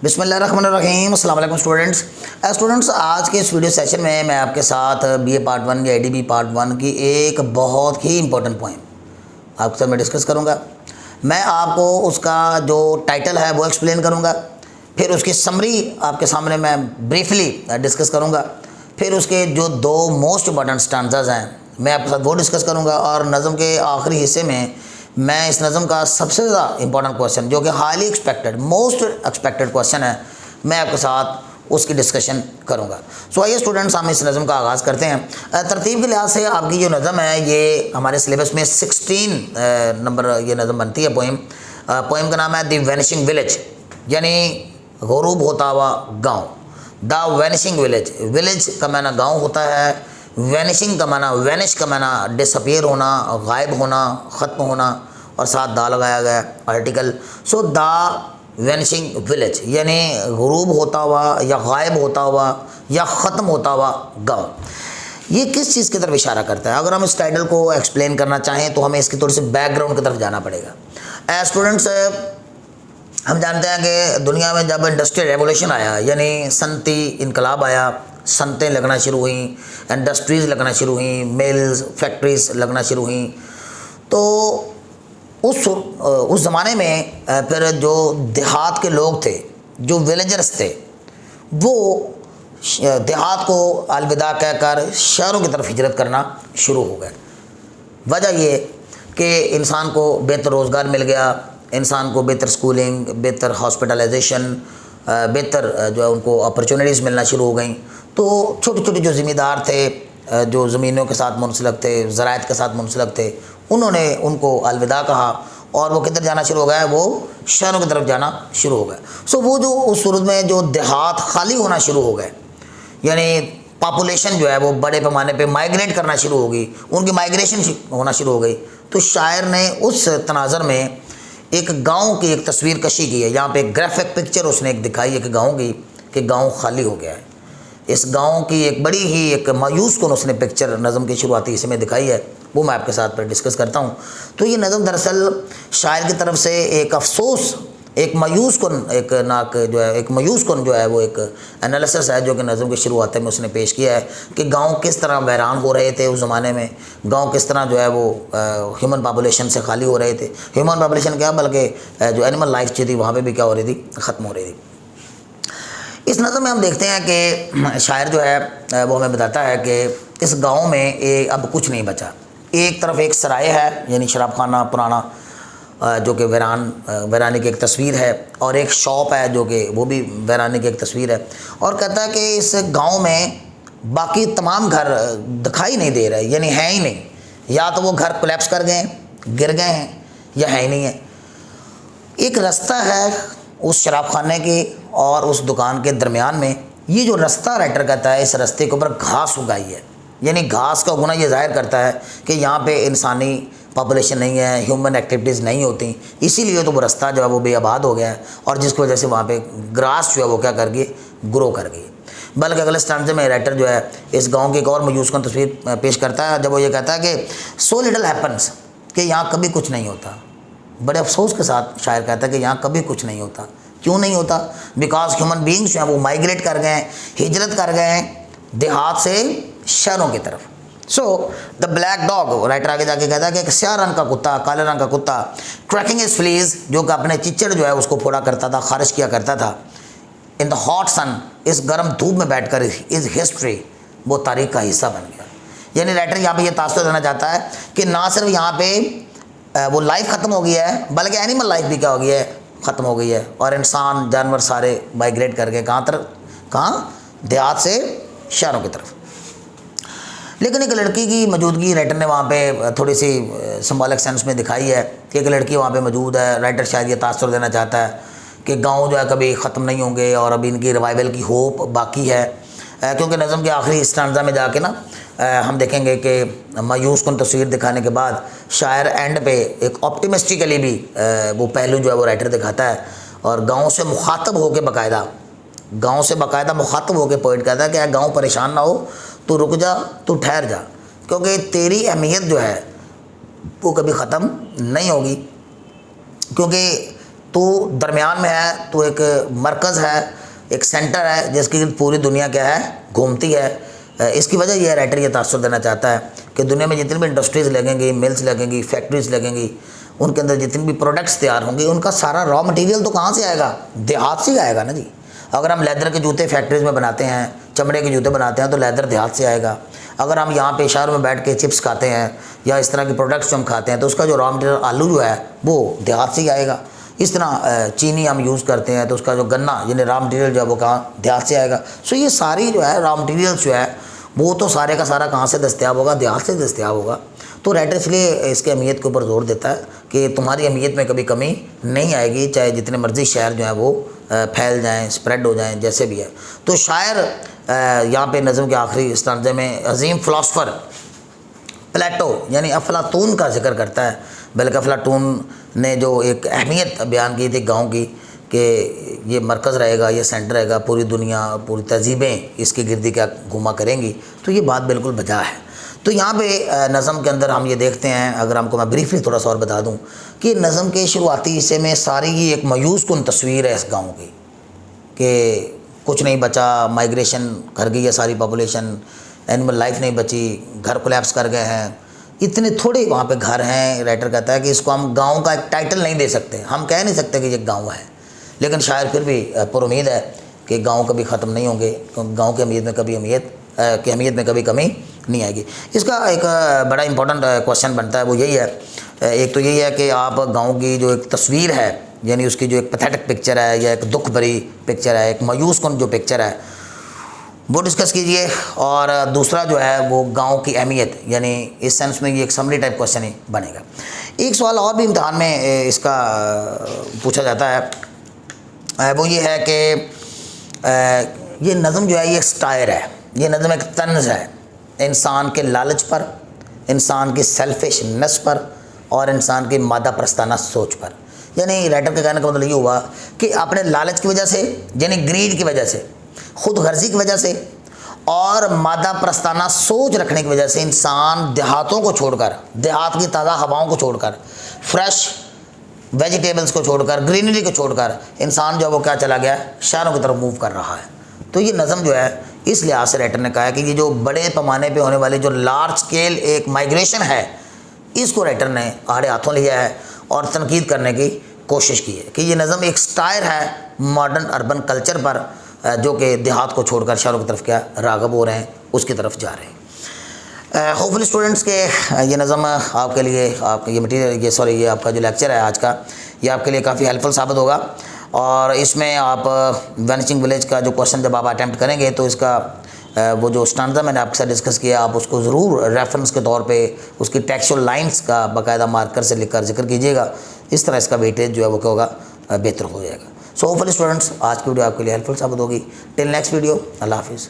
بسم اللہ الرحمن الرحیم. السلام علیکم اسٹوڈنٹس. آج کے اس ویڈیو سیشن میں آپ کے ساتھ بی اے پارٹ 1 یا ADB پارٹ 1 کی ایک بہت ہی امپورٹنٹ پوائم آپ کے ساتھ میں ڈسکس کروں گا. میں آپ کو اس کا جو ٹائٹل ہے وہ ایکسپلین کروں گا, پھر اس کی سمری آپ کے سامنے میں بریفلی ڈسکس کروں گا, پھر اس کے جو دو موسٹ امپورٹنٹ سٹانزاز ہیں میں آپ کے ساتھ وہ ڈسکس کروں گا, اور نظم کے آخری حصے میں میں اس نظم کا سب سے زیادہ امپورٹنٹ کویشچن جو کہ highly expected most expected question ہے میں آپ کے ساتھ اس کی ڈسکشن کروں گا. سو آئیے اسٹوڈنٹس ہم اس نظم کا آغاز کرتے ہیں. ترتیب کے لحاظ سے آپ کی جو نظم ہے یہ ہمارے سلیبس میں 16 نمبر یہ نظم بنتی ہے. پوئم کا نام ہے دی وینشنگ ولیج, یعنی غروب ہوتا ہوا گاؤں. دا وینشنگ ولیج, ولیج کا معنی گاؤں ہوتا ہے, وینشنگ کا معنی وینش کا معنی ڈس اپیئر ہونا, غائب ہونا, ختم ہونا, اور ساتھ دا لگایا گیا آرٹیکل. سو دا وینشنگ ولیج یعنی غروب ہوتا ہوا یا غائب ہوتا ہوا یا ختم ہوتا ہوا گاؤں. یہ کس چیز کی طرف اشارہ کرتا ہے؟ اگر ہم اس ٹائٹل کو ایکسپلین کرنا چاہیں تو ہمیں اس کی تھوڑی سی بیک گراؤنڈ کی طرف جانا پڑے گا. اسٹوڈنٹس ہم جانتے ہیں کہ دنیا میں جب انڈسٹریل ریولوشن آیا, یعنی صنعتی انقلاب آیا, صنعتیں لگنا شروع ہوئیں, انڈسٹریز لگنا شروع ہوئیں, میلز فیکٹریز لگنا شروع ہوئیں, تو اس زمانے میں پھر جو دیہات کے لوگ تھے, جو ولیجرز تھے, وہ دیہات کو الوداع کہہ کر شہروں کی طرف ہجرت کرنا شروع ہو گئے. وجہ یہ کہ انسان کو بہتر روزگار مل گیا, انسان کو بہتر سکولنگ, بہتر ہاسپٹلائزیشن, بہتر جو ہے ان کو اپرچونیٹیز ملنا شروع ہو گئیں. تو چھوٹے چھوٹے جو ذمہ دار تھے, جو زمینوں کے ساتھ منسلک تھے, زراعت کے ساتھ منسلک تھے, انہوں نے ان کو الوداع کہا اور وہ کدھر جانا شروع ہو گیا, وہ شہروں کی طرف جانا شروع ہو گئے. سو وہ جو اس صورت میں جو دیہات خالی ہونا شروع ہو گئے, یعنی پاپولیشن جو ہے وہ بڑے پیمانے پہ مائیگریٹ کرنا شروع ہو گئی, ان کی مائیگریشن ہونا شروع ہو گئی, تو شاعر نے اس تناظر میں ایک گاؤں کی ایک تصویر کشی کی ہے. یہاں پہ ایک گرافک پکچر اس نے ایک دکھائی ہے کہ گاؤں کی, کہ گاؤں خالی ہو گیا ہے. اس گاؤں کی ایک بڑی ہی ایک مایوس کن اس نے پکچر نظم کی شروعاتی حصے میں دکھائی ہے, وہ میں آپ کے ساتھ پر ڈسکس کرتا ہوں. تو یہ نظم دراصل شاعر کی طرف سے ایک افسوس, ایک مایوس کن جو ہے وہ ایک انالیسس ہے جو کہ نظم کے شروعات میں اس نے پیش کیا ہے کہ گاؤں کس طرح ویران ہو رہے تھے اس زمانے میں, گاؤں کس طرح جو ہے وہ ہیومن پاپولیشن سے خالی ہو رہے تھے. ہیومن پاپولیشن کیا بلکہ جو اینیمل لائف تھی وہاں پہ بھی کیا ہو رہی تھی, ختم ہو رہی تھی. اس نظم میں ہم دیکھتے ہیں کہ شاعر جو ہے وہ ہمیں بتاتا ہے کہ اس گاؤں میں اب کچھ نہیں بچا. ایک طرف ایک سرائے ہے, یعنی شراب خانہ پرانا جو کہ ویرانے کی ایک تصویر ہے, اور ایک شاپ ہے جو کہ وہ بھی ویرانے کی ایک تصویر ہے, اور کہتا ہے کہ اس گاؤں میں باقی تمام گھر دکھائی نہیں دے رہے, یعنی ہیں ہی نہیں. یا تو وہ گھر کولیپس کر گئے, گر گئے ہیں, یا ہے ہی نہیں ہے. ایک رستہ ہے اس شراب خانے کی اور اس دکان کے درمیان میں. یہ جو رستہ رائٹر کہتا ہے اس رستے کے اوپر گھاس اگائی ہے, یعنی گھاس کا اگنا یہ ظاہر کرتا ہے کہ یہاں پہ انسانی پاپولیشن نہیں ہے, ہیومن ایکٹیویٹیز نہیں ہوتی, اسی لیے تو وہ رستہ جو ہے وہ بے آباد ہو گیا ہے, اور جس کی وجہ سے وہاں پہ گراس جو ہے وہ کیا کر گئی, گرو کر گئی. بلکہ اگلے اسٹانزے میں رائٹر جو ہے اس گاؤں کی ایک اور مایوس کن تصویر پیش کرتا ہے, جب وہ یہ کہتا ہے کہ سو لٹل ہیپنس, کہ یہاں کبھی کچھ نہیں ہوتا. بڑے افسوس کے ساتھ شاعر کہتا ہے کہ یہاں کبھی کچھ نہیں ہوتا. کیوں نہیں ہوتا؟ بیکاز ہیومن بینگس جو ہیں وہ مائیگریٹ کر گئے ہیں, ہجرت کر گئے ہیں دیہات سے شہروں کی طرف. سو دا بلیک ڈاگ, رائٹر آگے جا کے کہتا ہے کہ ایک سیاہ رنگ کا کتا, کالے رنگ کا کتا, کریکنگ ہز فلیز, جو کہ اپنے چچڑ جو ہے اس کو پھوڑا کرتا تھا, خارش کیا کرتا تھا. ان دا ہاٹ سن, اس گرم دھوپ میں بیٹھ کر از ہسٹری, وہ تاریخ کا حصہ بن گیا. یعنی رائٹر یہاں پہ یہ تاثر دینا چاہتا ہے کہ نہ صرف یہاں پہ وہ لائف ختم ہو گئی ہے, بلکہ اینیمل لائف بھی کیا ہو گئی ہے, ختم ہو گئی ہے, اور انسان جانور سارے مائیگریٹ کر گئے کہاں, دیہات سے شہروں کی طرف. لیکن ایک لڑکی کی موجودگی رائٹر نے وہاں پہ تھوڑی سی سمبولک سینس میں دکھائی ہے کہ ایک لڑکی وہاں پہ موجود ہے. رائٹر شاید یہ تاثر دینا چاہتا ہے کہ گاؤں جو ہے کبھی ختم نہیں ہوں گے, اور ابھی ان کی ریوائول کی ہوپ باقی ہے. کیونکہ نظم کے آخری اسٹانزا میں جا کے نا ہم دیکھیں گے کہ مایوس کن تصویر دکھانے کے بعد شاعر اینڈ پہ ایک آپٹیمسٹیکلی بھی وہ پہلو جو ہے وہ رائٹر دکھاتا ہے, اور گاؤں سے مخاطب ہو کے باقاعدہ مخاطب ہو کے پوئٹ کہتا ہے کہ اے گاؤں پریشان نہ ہو, تو رک جا, تو ٹھہر جا, کیونکہ تیری اہمیت جو ہے وہ کبھی ختم نہیں ہوگی. کیونکہ تو درمیان میں ہے تو ایک مرکز ہے، ایک سینٹر ہے جس کی پوری دنیا کیا ہے گھومتی ہے۔ اس کی وجہ یہ ہے رائٹر یہ تاثر دینا چاہتا ہے کہ دنیا میں جتنی بھی انڈسٹریز لگیں گی، ملز لگیں گی، فیکٹریز لگیں گی، ان کے اندر جتنی بھی پروڈکٹس تیار ہوں گے ان کا سارا را مٹیریل تو کہاں سے آئے گا؟ دیہات سے ہی آئے گا نا جی۔ اگر ہم لیدر کے جوتے فیکٹریز میں بناتے ہیں، چمڑے کے جوتے بناتے ہیں تو لیدر دیہات سے آئے گا۔ اگر ہم یہاں پہ شہروں میں بیٹھ کے چپس کھاتے ہیں یا اس طرح کے پروڈکٹس جو ہم کھاتے ہیں تو اس کا جو را مٹیریل آلو جو ہے وہ دیہات سے ہی آئے گا۔ اس طرح چینی ہم یوز کرتے ہیں تو اس کا جو گنا یعنی را مٹیریل جو ہے وہ کہاں دیہات سے آئے گا۔ سو یہ ساری جو ہے را مٹیریلس جو ہے وہ تو سارے کا سارا کہاں سے دستیاب ہوگا؟ دیہات سے دستیاب ہوگا۔ تو رائٹر اس لیے اس کی اہمیت کے اوپر زور دیتا ہے کہ تمہاری اہمیت میں کبھی کمی نہیں آئے گی، چاہے جتنے مرضی شہر جو ہیں وہ پھیل جائیں، اسپریڈ ہو جائیں، جیسے بھی ہے۔ تو شاعر یہاں پہ نظم کے آخری اسٹانزے میں عظیم فلاسفر پلیٹو یعنی افلاطون کا ذکر کرتا ہے، بلکہ افلاطون نے جو ایک اہمیت بیان کی تھی گاؤں کی کہ یہ مرکز رہے گا، یہ سینٹر رہے گا، پوری دنیا پوری تہذیبیں اس کی گردی کیا گھوما کریں گی، تو یہ بات بالکل بجا ہے۔ تو یہاں پہ نظم کے اندر ہم یہ دیکھتے ہیں، اگر ہم کو میں بریفلی تھوڑا سا اور بتا دوں کہ نظم کے شروعاتی حصے میں ساری ہی ایک مایوس کن تصویر ہے اس گاؤں کی کہ کچھ نہیں بچا، مائیگریشن کر گئی ہے ساری پاپولیشن، اینیمل لائف نہیں بچی، گھر کولیپس کر گئے ہیں، اتنے تھوڑے وہاں پہ گھر ہیں۔ رائٹر کہتا ہے کہ اس کو ہم گاؤں کا ایک ٹائٹل نہیں دے سکتے، ہم کہہ نہیں سکتے کہ یہ گاؤں ہے، لیکن شاعر پھر بھی پر امید ہے کہ گاؤں کبھی ختم نہیں ہوں گے، گاؤں کی اہمیت میں کبھی کمی نہیں آئے گی۔ اس کا ایک بڑا امپورٹنٹ کوشچن بنتا ہے، وہ یہی ہے، ایک تو یہی ہے کہ آپ گاؤں کی جو ایک تصویر ہے یعنی اس کی جو ایک پیتھیٹک پکچر ہے یا ایک دکھ بھری پکچر ہے، ایک مایوس کن جو پکچر ہے وہ ڈسکس کیجئے، اور دوسرا جو ہے وہ گاؤں کی اہمیت، یعنی اس سینس میں یہ ایک سمری ٹائپ کوشچن ہی بنے گا۔ ایک سوال اور بھی امتحان میں اس کا پوچھا جاتا ہے، وہ یہ ہے کہ یہ نظم جو ہے یہ ایک سٹائر ہے، یہ نظم ایک طنز ہے انسان کے لالچ پر، انسان کی سیلفشنس پر اور انسان کی مادہ پرستانہ سوچ پر۔ یعنی رائٹر کے کہنے کا مطلب یہ ہوا کہ اپنے لالچ کی وجہ سے یعنی گریڈ کی وجہ سے، خود غرضی کی وجہ سے اور مادہ پرستانہ سوچ رکھنے کی وجہ سے انسان دیہاتوں کو چھوڑ کر، دیہات کی تازہ ہواؤں کو چھوڑ کر، فریش ویجیٹیبلز کو چھوڑ کر، گرینری کو چھوڑ کر انسان جو ہے وہ کیا چلا گیا؟ شہروں کی طرف موو کر رہا ہے۔ تو یہ نظم جو ہے اس لحاظ سے رائٹر نے کہا ہے کہ یہ جو بڑے پیمانے پہ ہونے والی جو لارج سکیل ایک مائیگریشن ہے، اس کو رائٹر نے آڑے ہاتھوں لیا ہے اور تنقید کرنے کی کوشش کی ہے کہ یہ نظم ایک سٹائر ہے ماڈرن اربن کلچر پر، جو کہ دیہات کو چھوڑ کر شہروں کی طرف کیا راغب ہو رہے ہیں، اس کی طرف جا رہے ہیں۔ ہوپفلی اسٹوڈنٹس کے یہ نظم آپ کے لیے، آپ کا یہ مٹیریل یہ آپ کا جو لیکچر ہے آج کا، یہ آپ کے لیے کافی ہیلپفل ثابت ہوگا، اور اس میں آپ وینیشنگ ولیج کا جو کوشچن جب آپ اٹیمپٹ کریں گے تو اس کا وہ جو اسٹانزا میں نے آپ کے ساتھ ڈسکس کیا، آپ اس کو ضرور ریفرنس کے طور پہ اس کی ٹیکسچوئل لائنس کا باقاعدہ مارکر سے لکھ کر ذکر کیجیے گا، اس طرح اس کا ویٹیج جو ہے وہ کیا ہوگا؟ بہتر ہو جائے گا۔ سو ہوپفلی اسٹوڈنٹس آج کی ویڈیو آپ کے لیے ہیلپفل ثابت ہوگی۔ ٹل نیکسٹ ویڈیو، اللہ حافظ۔